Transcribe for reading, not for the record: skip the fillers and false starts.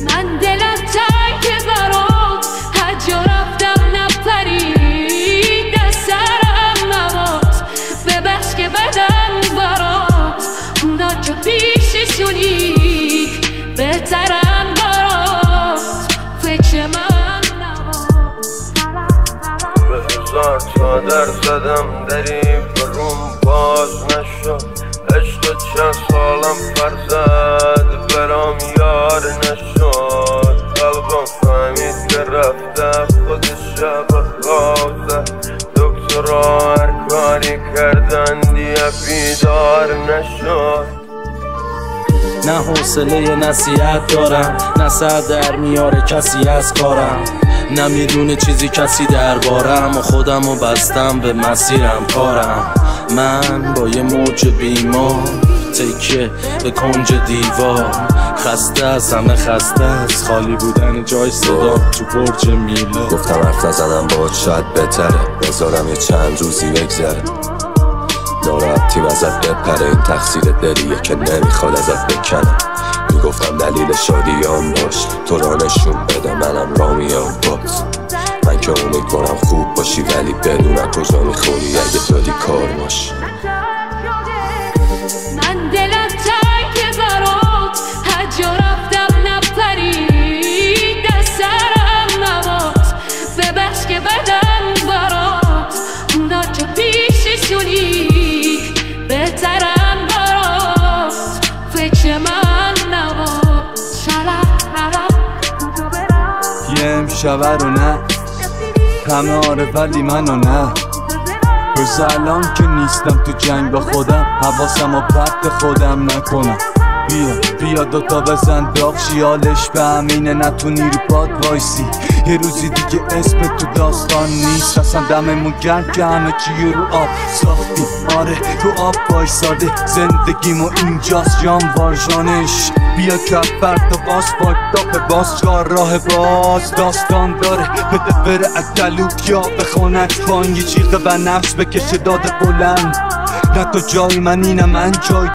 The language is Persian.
من دلم تنگ برات هر جا رفتم نپرید از سرم نباد ببخش که بدم برات اونا که پیششونی بهترم برات فکر من نباد به هزار چادر زدم دری بروم باز نشد عشق چند سالم فرزد برام یار نشد قلبم فهمید که رفته خودش شب خوابده دکترها هر کاری کردن دیگه بیدار نشد نه حوصله نصیحت دارم نه سر در میاره کسی از کارم نمیدونه چیزی کسی دربارم و خودمو بستم به مسیرم کارم من با یه موج بیمار تکیه به کنج دیوار خسته از همه خسته از خالی بودن جای صدا تو برج میلا گفتم حرف نزنم باهات شاید بهتره بذارم یه چند روزی بگذره ناراحتیم ازت بپره این تقصیر دلیه که نمیخواد ازت بکنه میگفتم دلیل شادیام باش تو را نشون بده منم را میام باز من که امیدوارم خوب باشی ولی بدون کجا میخونی اگه دادی کار باش من دلم تنگ برات هر جا رفتم نپرید از سرم نباد ببخش که بدم برات اونا که پیششونی بهترم برات فکر من نباد یه امشبه رو نه همه آره ولی منو نه روز الان که نیستم تو جنگ با خودم حواسم و پرت خودم نکنم بیا دوتا بزن داغ شیالش به همینه نتونی رو پاد وایسی یه روزی دیگه اسم تو داستان نیست اصلا دممون گرم که همه چی رو آب ساختیم آره رو آب وایساده زندگیمو اینجاست جام وارژانش بیا کفر تا باز فاکتاپ باز چار راه باز داستان داره بده بره اکلوک یا بخونک فانگی چیخه و نفس بکشه داده بلند نه تو جای منی نه من جای